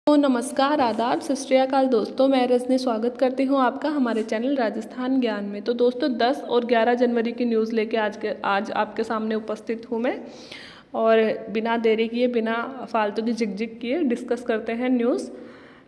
तो नमस्कार, आदाब, सत श्री अकाल दोस्तों। मैं रजनी स्वागत करती हूँ आपका हमारे चैनल राजस्थान ज्ञान में। तो दोस्तों 10 और 11 जनवरी की न्यूज़ लेके आज आपके सामने उपस्थित हूँ मैं। और बिना देरी किए, बिना फालतू की झिकझिक किए डिस्कस करते हैं news.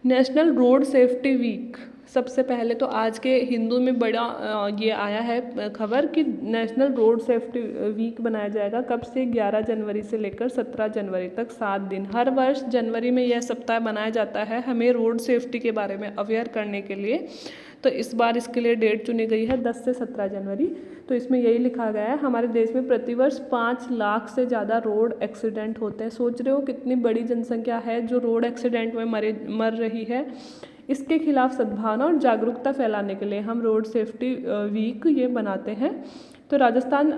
National road safety week. सबसे पहले तो आज के हिंदू में बड़ा ये आया है खबर कि नेशनल रोड सेफ्टी वीक बनाया जाएगा। कब से? 11 जनवरी से लेकर 17 जनवरी तक 7 दिन। हर वर्ष जनवरी में यह सप्ताह बनाया जाता है हमें रोड सेफ्टी के बारे में अवेयर करने के लिए। तो इस बार इसके लिए डेट चुनी गई है 10 से 17 जनवरी। तो इसमें यही लिखा गया है हमारे देश में प्रतिवर्ष 5 लाख से ज़्यादा रोड एक्सीडेंट होते हैं। सोच रहे हो कितनी बड़ी जनसंख्या है जो रोड एक्सीडेंट में मर रही है। इसके खिलाफ सद्भावना और जागरूकता फैलाने के लिए हम रोड सेफ्टी वीक ये बनाते हैं। तो राजस्थान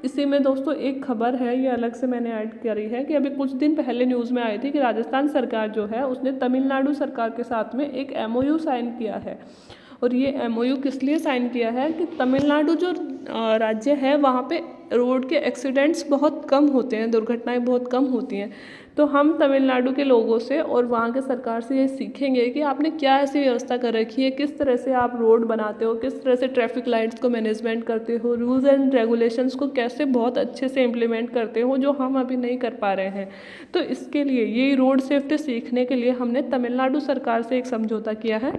इसी में दोस्तों एक खबर है, ये अलग से मैंने ऐड करी है कि अभी कुछ दिन पहले न्यूज़ में आई थी कि राजस्थान सरकार जो है उसने तमिलनाडु सरकार के साथ में एक MOU साइन किया है। और ये MOU किस लिए साइन किया है कि तमिलनाडु जो राज्य है वहाँ पे रोड के एक्सीडेंट्स बहुत कम होते हैं, दुर्घटनाएं बहुत कम होती हैं। तो हम तमिलनाडु के लोगों से और वहाँ के सरकार से ये सीखेंगे कि आपने क्या ऐसी व्यवस्था कर रखी है, किस तरह से आप रोड बनाते हो, किस तरह से ट्रैफिक लाइट्स को मैनेजमेंट करते हो, रूल्स एंड रेगुलेशंस को कैसे बहुत अच्छे से इम्प्लीमेंट करते हो जो हम अभी नहीं कर पा रहे हैं। तो इसके लिए ये रोड सेफ्टी सीखने के लिए हमने तमिलनाडु सरकार से एक समझौता किया है।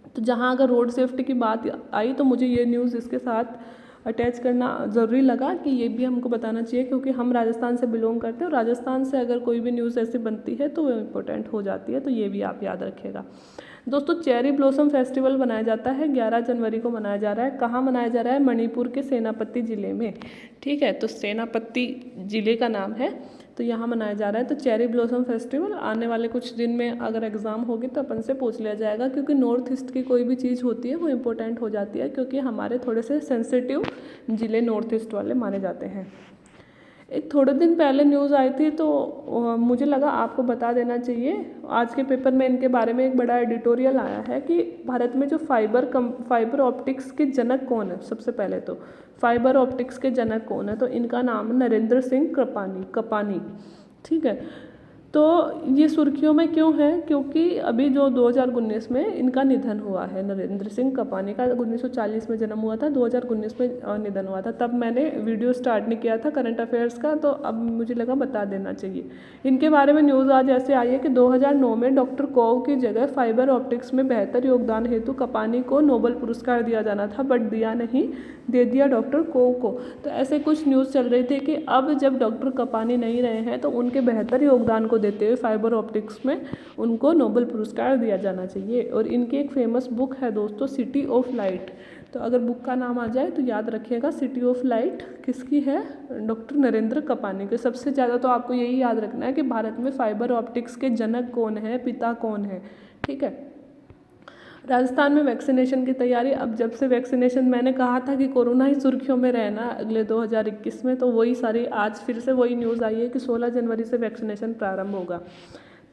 तो जहाँ अगर रोड सेफ्टी की बात आई तो मुझे ये न्यूज़ इसके साथ अटैच करना ज़रूरी लगा कि ये भी हमको बताना चाहिए, क्योंकि हम राजस्थान से बिलोंग करते हैं और राजस्थान से अगर कोई भी न्यूज़ ऐसी बनती है तो वो इम्पोर्टेंट हो जाती है। तो ये भी आप याद रखिएगा दोस्तों। चेरी ब्लॉसम फेस्टिवल मनाया जाता है 11 जनवरी को मनाया जा रहा है। कहाँ मनाया जा रहा है? मणिपुर के सेनापति ज़िले में। ठीक है, तो सेनापति ज़िले का नाम है, तो यहाँ मनाया जा रहा है। तो चेरी ब्लॉसम फेस्टिवल आने वाले कुछ दिन में अगर एग्ज़ाम होगी तो अपन से पूछ लिया जाएगा, क्योंकि नॉर्थ ईस्ट की कोई भी चीज़ होती है वो इम्पोर्टेंट हो जाती है, क्योंकि हमारे थोड़े से सेंसिटिव ज़िले नॉर्थ ईस्ट वाले माने जाते हैं। एक थोड़े दिन पहले न्यूज़ आई थी तो मुझे लगा आपको बता देना चाहिए। आज के पेपर में इनके बारे में एक बड़ा एडिटोरियल आया है कि भारत में जो फाइबर ऑप्टिक्स के जनक कौन है। सबसे पहले तो फाइबर ऑप्टिक्स के जनक कौन है, तो इनका नाम नरेंद्र सिंह कपानी। ठीक है, तो ये सुर्खियों में क्यों है? क्योंकि अभी जो 2019 में इनका निधन हुआ है। नरेंद्र सिंह कपानी का 1940 में जन्म हुआ था, 2019 में निधन हुआ था। तब मैंने वीडियो स्टार्ट नहीं किया था करंट अफेयर्स का, तो अब मुझे लगा बता देना चाहिए। इनके बारे में न्यूज़ आज ऐसे आई है कि 2009 में डॉक्टर कौर की जगह फाइबर ऑप्टिक्स में बेहतर योगदान हेतु कपानी को नोबेल पुरस्कार दिया जाना था, बट दिया नहीं, दे दिया डॉक्टर कौर को। तो ऐसे कुछ न्यूज़ चल रही थी कि अब जब डॉक्टर कपानी नहीं रहे हैं तो उनके बेहतर योगदान को देते हुए फाइबर ऑप्टिक्स में उनको नोबेल पुरस्कार दिया जाना चाहिए। और इनकी एक फेमस बुक है दोस्तों, सिटी ऑफ लाइट। तो अगर बुक का नाम आ जाए तो याद रखिएगा, सिटी ऑफ लाइट किसकी है? डॉक्टर नरेंद्र कपानी के। सबसे ज़्यादा तो आपको यही याद रखना है कि भारत में फाइबर ऑप्टिक्स के जनक कौन है, पिता कौन है। ठीक है, राजस्थान में वैक्सीनेशन की तैयारी। अब जब से वैक्सीनेशन, मैंने कहा था कि कोरोना ही सुर्खियों में रहना अगले 2021 में, तो वही सारी आज फिर से वही न्यूज़ आई है कि 16 जनवरी से वैक्सीनेशन प्रारंभ होगा।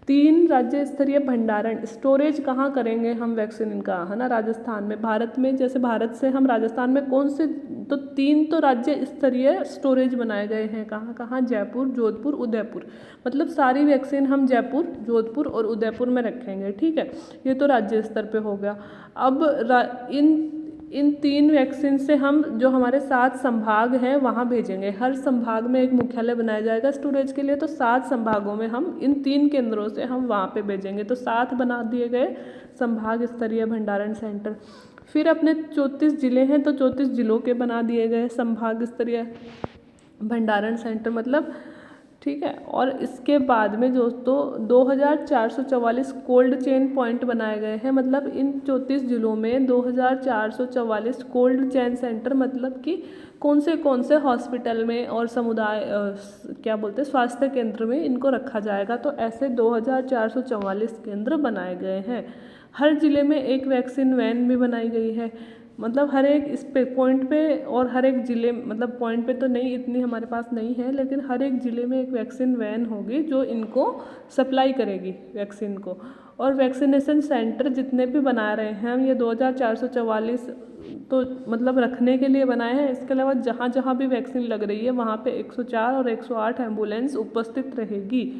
3 राज्य स्तरीय भंडारण स्टोरेज कहाँ करेंगे हम वैक्सीन का, है ना? राजस्थान में। भारत में जैसे भारत से हम राजस्थान में कौन से, तो 3 तो राज्य स्तरीय स्टोरेज बनाए गए हैं। कहाँ कहाँ? जयपुर, जोधपुर, उदयपुर। मतलब सारी वैक्सीन हम जयपुर, जोधपुर और उदयपुर में रखेंगे। ठीक है, ये तो राज्य स्तर पे हो गया। अब इन 3 वैक्सीन से हम जो हमारे 7 संभाग हैं वहाँ भेजेंगे। हर संभाग में एक मुख्यालय बनाया जाएगा स्टोरेज के लिए, तो 7 संभागों में हम इन 3 केंद्रों से हम वहाँ पे भेजेंगे। तो 7 बना दिए गए संभाग स्तरीय भंडारण सेंटर। फिर अपने 34 जिले हैं तो 34 जिलों के बना दिए गए संभाग स्तरीय भंडारण सेंटर, मतलब ठीक है। और इसके बाद में दोस्तों 2444 कोल्ड चेन पॉइंट बनाए गए हैं। मतलब इन 34 जिलों में 2444 कोल्ड चेन सेंटर, मतलब कि कौन से हॉस्पिटल में और समुदाय क्या बोलते हैं, स्वास्थ्य केंद्र में इनको रखा जाएगा। तो ऐसे 2444 केंद्र बनाए गए हैं। हर जिले में एक वैक्सीन वैन भी बनाई गई है। मतलब हर एक इस पे पॉइंट पे और हर एक ज़िले, मतलब पॉइंट पे तो नहीं, इतनी हमारे पास नहीं है, लेकिन हर एक ज़िले में एक वैक्सीन वैन होगी जो इनको सप्लाई करेगी वैक्सीन को। और वैक्सीनेशन सेंटर जितने भी बना रहे हैं हम, ये 2444 तो मतलब रखने के लिए बनाए हैं। इसके अलावा जहाँ जहाँ भी वैक्सीन लग रही है वहाँ पे 104 और 108 एम्बुलेंस उपस्थित रहेगी।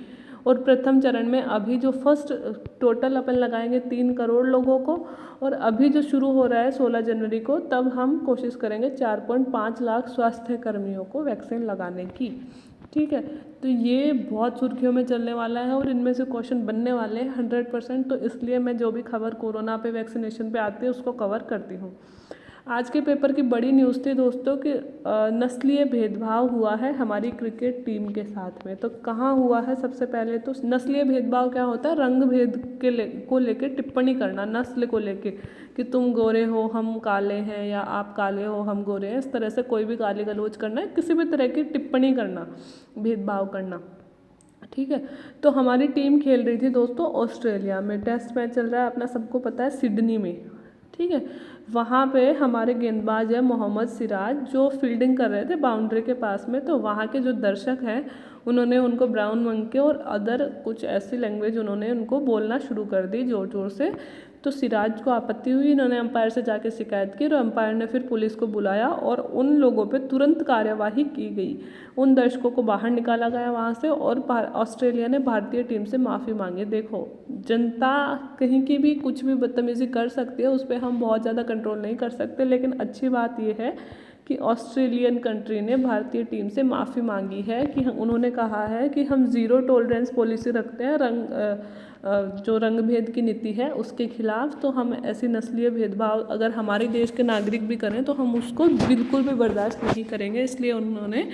और प्रथम चरण में अभी जो फर्स्ट टोटल अपन लगाएंगे 3 करोड़ लोगों को, और अभी जो शुरू हो रहा है 16 जनवरी को, तब हम कोशिश करेंगे 4.5 लाख स्वास्थ्य कर्मियों को वैक्सीन लगाने की। ठीक है, तो ये बहुत सुर्खियों में चलने वाला है और इनमें से क्वेश्चन बनने वाले हैं 100%। तो इसलिए मैं जो भी खबर कोरोना पे वैक्सीनेशन पे आती है उसको कवर करती हूँ। आज के पेपर की बड़ी न्यूज़ थी दोस्तों कि नस्लीय भेदभाव हुआ है हमारी क्रिकेट टीम के साथ में। तो कहाँ हुआ है? सबसे पहले तो नस्लीय भेदभाव क्या होता है? रंग भेद को लेके टिप्पणी करना, नस्ल को लेके कि तुम गोरे हो हम काले हैं, या आप काले हो हम गोरे हैं, इस तरह से कोई भी गाली गलौज करना है, किसी भी तरह की टिप्पणी करना, भेदभाव करना। ठीक है, तो हमारी टीम खेल रही थी दोस्तों ऑस्ट्रेलिया में। टेस्ट मैच चल रहा है अपना, सबको पता है, सिडनी में। ठीक है, वहाँ पे हमारे गेंदबाज है मोहम्मद सिराज, जो फील्डिंग कर रहे थे बाउंड्री के पास में। तो वहाँ के जो दर्शक हैं उन्होंने उनको ब्राउन मंके और अदर कुछ ऐसी लैंग्वेज उन्होंने उनको बोलना शुरू कर दी ज़ोर ज़ोर से। तो सिराज को आपत्ति हुई, इन्होंने अंपायर से जाके शिकायत की और अंपायर ने फिर पुलिस को बुलाया और उन लोगों पे तुरंत कार्यवाही की गई। उन दर्शकों को बाहर निकाला गया वहाँ से और ऑस्ट्रेलिया ने भारतीय टीम से माफ़ी मांगी। देखो, जनता कहीं की भी कुछ भी बदतमीज़ी कर सकती है, उस पर हम बहुत ज़्यादा कंट्रोल नहीं कर सकते, लेकिन अच्छी बात यह है कि ऑस्ट्रेलियन कंट्री ने भारतीय टीम से माफ़ी मांगी है कि उन्होंने कहा है कि हम ज़ीरो टॉलरेंस पॉलिसी रखते हैं जो रंग भेद की नीति है उसके खिलाफ। तो हम ऐसी नस्लीय भेदभाव अगर हमारे देश के नागरिक भी करें तो हम उसको बिल्कुल भी बर्दाश्त नहीं करेंगे। इसलिए उन्होंने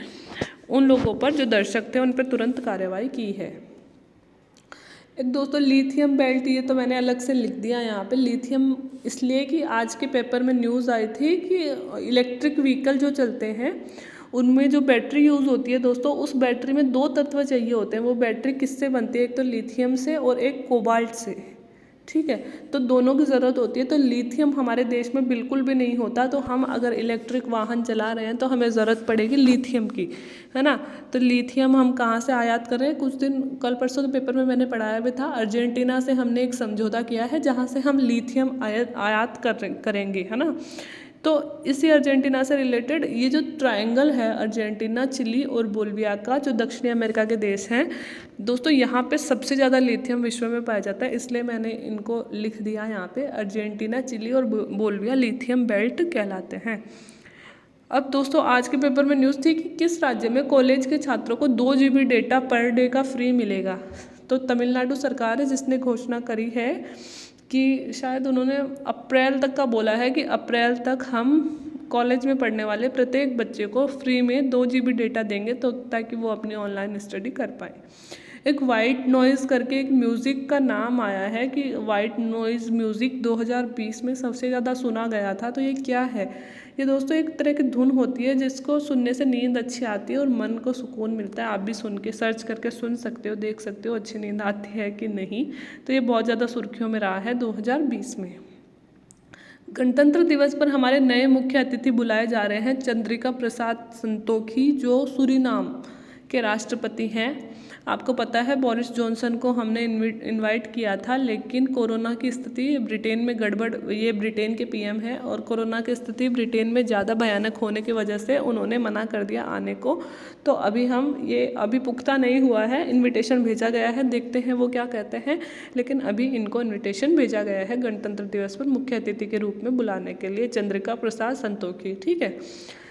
उन लोगों पर जो दर्शक थे उन पर तुरंत कार्रवाई की है। एक दोस्तों लिथियम बेल्ट, ये तो मैंने अलग से लिख दिया यहाँ पे लिथियम, इसलिए कि आज के पेपर में न्यूज़ आई थी कि इलेक्ट्रिक व्हीकल जो चलते हैं उनमें जो बैटरी यूज़ होती है दोस्तों, उस बैटरी में 2 तत्व चाहिए होते हैं। वो बैटरी किससे बनती है? एक तो लिथियम से और एक कोबाल्ट से। ठीक है, तो दोनों की ज़रूरत होती है। तो लिथियम हमारे देश में बिल्कुल भी नहीं होता, तो हम अगर इलेक्ट्रिक वाहन चला रहे हैं तो हमें ज़रूरत पड़ेगी लिथियम की, है ना। तो लिथियम हम कहाँ से आयात कर रहे हैं? कुछ दिन कल परसों के पेपर में मैंने पढ़ाया भी था, अर्जेंटीना से हमने एक समझौता किया है जहाँ से हम लिथियम आयात करेंगे, है ना। तो इसी अर्जेंटीना से रिलेटेड ये जो ट्रायंगल है अर्जेंटीना, चिली और बोलिविया का, जो दक्षिणी अमेरिका के देश हैं दोस्तों, यहाँ पे सबसे ज़्यादा लिथियम विश्व में पाया जाता है। इसलिए मैंने इनको लिख दिया यहाँ पे, अर्जेंटीना, चिली और बोलिविया लिथियम बेल्ट कहलाते हैं। अब दोस्तों आज के पेपर में न्यूज़ थी कि किस राज्य में कॉलेज के छात्रों को 2 GB डेटा पर डे का फ्री मिलेगा। तो तमिलनाडु सरकार है जिसने घोषणा करी है कि शायद उन्होंने अप्रैल तक का बोला है कि अप्रैल तक हम कॉलेज में पढ़ने वाले प्रत्येक बच्चे को फ्री में 2 GB डेटा देंगे, तो ताकि वो अपनी ऑनलाइन स्टडी कर पाए। एक वाइट नॉइज़ करके एक म्यूज़िक का नाम आया है कि वाइट नॉइज़ म्यूज़िक 2020 में सबसे ज़्यादा सुना गया था। तो ये क्या है? ये दोस्तों एक तरह की धुन होती है जिसको सुनने से नींद अच्छी आती है और मन को सुकून मिलता है। आप भी सुन के सर्च करके सुन सकते हो, देख सकते हो अच्छी नींद आती है कि नहीं। तो ये बहुत ज़्यादा सुर्खियों में रहा है 2020 में। गणतंत्र दिवस पर हमारे नए मुख्य अतिथि बुलाए जा रहे हैं चंद्रिका प्रसाद संतोखी, जो सूरीनाम के राष्ट्रपति हैं। आपको पता है बोरिस जॉनसन को हमने इनवाइट किया था, लेकिन कोरोना की स्थिति ब्रिटेन में गड़बड़, ये ब्रिटेन के पीएम है, और कोरोना की स्थिति ब्रिटेन में ज़्यादा भयानक होने की वजह से उन्होंने मना कर दिया आने को। तो अभी पुख्ता नहीं हुआ है, इनविटेशन भेजा गया है, देखते हैं वो क्या कहते हैं। लेकिन अभी इनको इन्विटेशन भेजा गया है गणतंत्र दिवस पर मुख्य अतिथि के रूप में बुलाने के लिए, चंद्रिका प्रसाद संतोखी। ठीक है,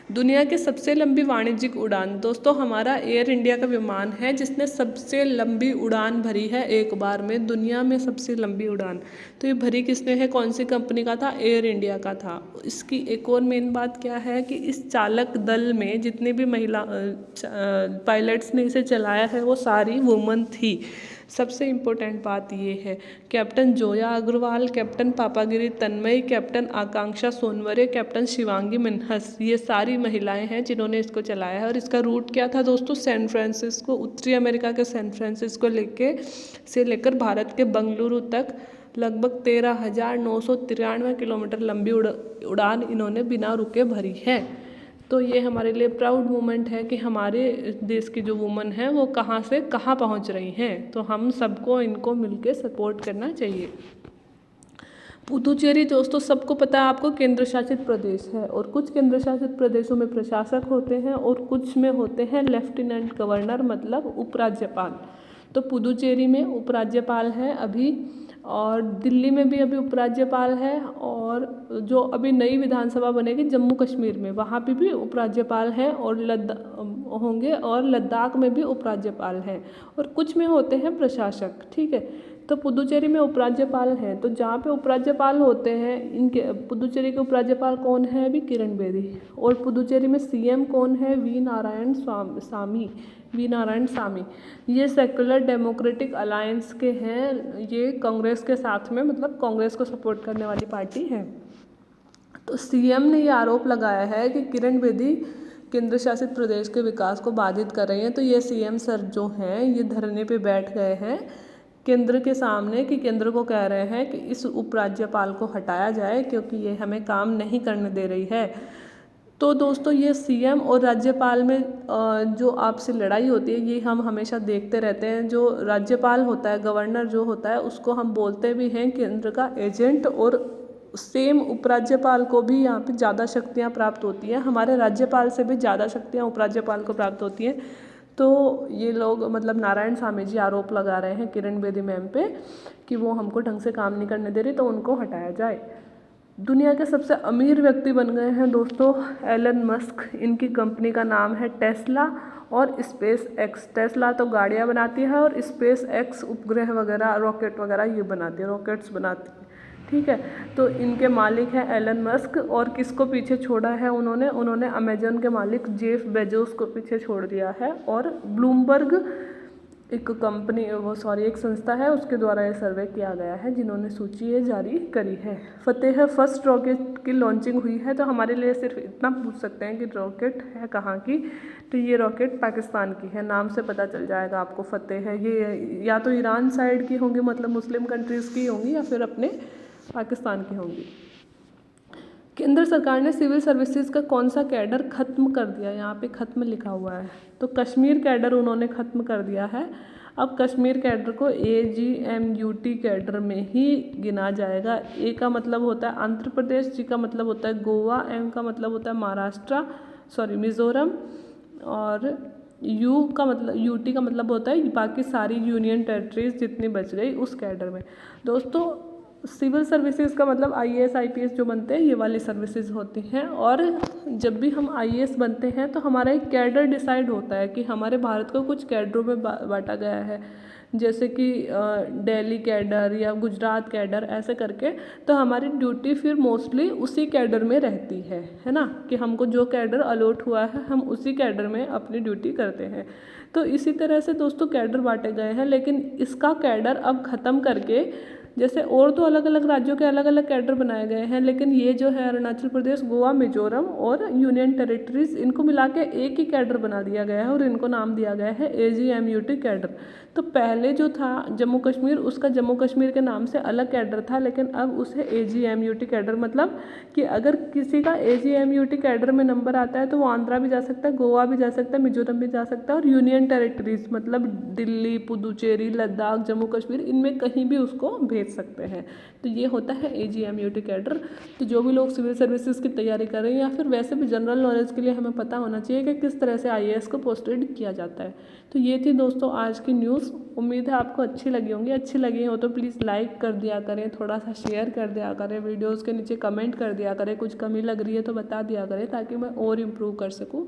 दुनिया की सबसे लंबी वाणिज्यिक उड़ान दोस्तों हमारा एयर इंडिया का विमान है जिसने सबसे लंबी उड़ान भरी है एक बार में, दुनिया में सबसे लंबी उड़ान। तो ये भरी किसने है? कौन सी कंपनी का था? एयर इंडिया का था। इसकी एक और मेन बात क्या है कि इस चालक दल में जितने भी महिला पायलट्स ने इसे चलाया है वो सारी वुमन थी। सबसे इम्पोर्टेंट बात ये है, कैप्टन जोया अग्रवाल, कैप्टन पापागिरी तन्मय, कैप्टन आकांक्षा सोनवरे, कैप्टन शिवांगी मिन्हस, ये सारी महिलाएं हैं जिन्होंने इसको चलाया है। और इसका रूट क्या था दोस्तों? सैन फ्रांसिस्को, उत्तरी अमेरिका के सैन फ्रांसिस्को लेकर भारत के बंगलुरु तक लगभग 13,993 किलोमीटर लंबी उड़ान इन्होंने बिना रुके भरी है। तो ये हमारे लिए प्राउड मोमेंट है कि हमारे देश की जो वुमन है वो कहाँ से कहाँ पहुँच रही हैं। तो हम सबको इनको मिलके सपोर्ट करना चाहिए। पुदुचेरी दोस्तों सबको पता है आपको केंद्र शासित प्रदेश है, और कुछ केंद्र शासित प्रदेशों में प्रशासक होते हैं और कुछ में होते हैं लेफ्टिनेंट गवर्नर, मतलब उपराज्यपाल। तो पुदुचेरी में उपराज्यपाल है अभी, और दिल्ली में भी अभी उपराज्यपाल है, और जो अभी नई विधानसभा बनेगी जम्मू कश्मीर में वहाँ पे भी उपराज्यपाल हैं और होंगे, और लद्दाख में भी उपराज्यपाल हैं, और कुछ में होते हैं प्रशासक। ठीक है, तो पुदुचेरी में उपराज्यपाल हैं। तो जहाँ पे उपराज्यपाल होते हैं, इनके पुदुचेरी के उपराज्यपाल कौन है अभी? किरण बेदी। और पुदुचेरी में सीएम कौन है? वी नारायण सामी। ये सेक्युलर डेमोक्रेटिक अलायंस के हैं, ये कांग्रेस के साथ में, मतलब कांग्रेस को सपोर्ट करने वाली पार्टी है। तो सीएम ने ये आरोप लगाया है कि किरण बेदी केंद्र शासित प्रदेश के विकास को बाधित कर रही हैं। तो ये सीएम सर जो हैं ये धरने पे बैठ गए हैं केंद्र के सामने, कि केंद्र को कह रहे हैं कि इस उपराज्यपाल को हटाया जाए क्योंकि ये हमें काम नहीं करने दे रही है। तो दोस्तों, ये सीएम और राज्यपाल में जो आपसी लड़ाई होती है ये हम हमेशा देखते रहते हैं। जो राज्यपाल होता है, गवर्नर जो होता है, उसको हम बोलते भी हैं केंद्र का एजेंट, और सेम उपराज्यपाल को भी यहाँ पे ज़्यादा शक्तियाँ प्राप्त होती हैं। हमारे राज्यपाल से भी ज़्यादा शक्तियाँ उपराज्यपाल को प्राप्त होती हैं। तो ये लोग, मतलब नारायण सामी जी, आरोप लगा रहे हैं किरण बेदी मैम पे कि वो हमको ढंग से काम नहीं करने दे रही, तो उनको हटाया जाए। दुनिया के सबसे अमीर व्यक्ति बन गए हैं दोस्तों एलन मस्क। इनकी कंपनी का नाम है टेस्ला और स्पेस एक्स। टेस्ला तो गाड़ियाँ बनाती है, और स्पेस एक्स उपग्रह वगैरह, रॉकेट वगैरह ये बनाती है, रॉकेट्स बनाती है। ठीक है, तो इनके मालिक हैं एलन मस्क। और किसको पीछे छोड़ा है उन्होंने अमेजन के मालिक जेफ बेजोस को पीछे छोड़ दिया है। और ब्लूमबर्ग एक संस्था है, उसके द्वारा ये सर्वे किया गया है, जिन्होंने सूची ये जारी करी है। फतेह फर्स्ट रॉकेट की लॉन्चिंग हुई है। तो हमारे लिए सिर्फ इतना पूछ सकते हैं कि रॉकेट है कहाँ की? तो ये रॉकेट पाकिस्तान की है, नाम से पता चल जाएगा आपको। फतेह है ये या तो ईरान साइड की होंगी, मतलब मुस्लिम कंट्रीज़ की होंगी, या फिर अपने पाकिस्तान की होंगी। केंद्र सरकार ने सिविल सर्विसेज का कौन सा कैडर खत्म कर दिया? यहाँ पे खत्म लिखा हुआ है, तो कश्मीर कैडर उन्होंने खत्म कर दिया है। अब कश्मीर कैडर को AGMUT कैडर में ही गिना जाएगा। ए का मतलब होता है आंध्र प्रदेश, जी का मतलब होता है गोवा, एम का मतलब होता है मिज़ोरम, और UT का मतलब होता है बाकी सारी यूनियन टेरिटरीज जितनी बच गई उस कैडर में। दोस्तों, सिविल सर्विसेज का मतलब IAS IPS जो बनते हैं ये वाली सर्विसेज होती हैं। और जब भी हम IAS बनते हैं तो हमारा एक कैडर डिसाइड होता है कि हमारे भारत को कुछ कैडरों में बांटा गया है, जैसे कि दिल्ली कैडर या गुजरात कैडर, ऐसे करके। तो हमारी ड्यूटी फिर मोस्टली उसी कैडर में रहती है ना, कि हमको जो कैडर अलॉट हुआ है हम उसी कैडर में अपनी ड्यूटी करते हैं। तो इसी तरह से दोस्तों कैडर बांटे गए हैं, लेकिन इसका कैडर अब ख़त्म करके, जैसे और तो अलग अलग राज्यों के अलग अलग कैडर बनाए गए हैं, लेकिन ये जो है अरुणाचल प्रदेश, गोवा, मिजोरम और यूनियन टेरिटरीज, इनको मिला के एक ही कैडर बना दिया गया है, और इनको नाम दिया गया है AGMUT कैडर। तो पहले जो था जम्मू कश्मीर, उसका जम्मू कश्मीर के नाम से अलग कैडर था, लेकिन अब उसे AGMUT कैडर, मतलब कि अगर किसी का AGMUT कैडर में नंबर आता है तो वो आंध्रा भी जा सकता है, गोवा भी जा सकता है, मिजोरम भी जा सकता है, और यूनियन टेरिटरीज मतलब दिल्ली, पुदुचेरी, लद्दाख, जम्मू कश्मीर, इनमें कहीं भी उसको भेज सकते हैं। तो ये होता है AGMUT कैडर। तो जो भी लोग सिविल सर्विसेज की तैयारी कर रहे हैं, या फिर वैसे भी जनरल नॉलेज के लिए हमें पता होना चाहिए कि किस तरह से IAS को पोस्टेड किया जाता है। तो ये थी दोस्तों आज की न्यूज़। उम्मीद है आपको अच्छी लगी होंगी। अच्छी लगी हो तो प्लीज़ लाइक कर दिया करें, थोड़ा सा शेयर कर दिया करें, वीडियोज़ के नीचे कमेंट कर दिया करें, कुछ कमी लग रही है तो बता दिया करें, ताकि मैं और इम्प्रूव कर सकूँ।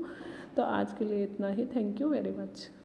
तो आज के लिए इतना ही। Thank you very much.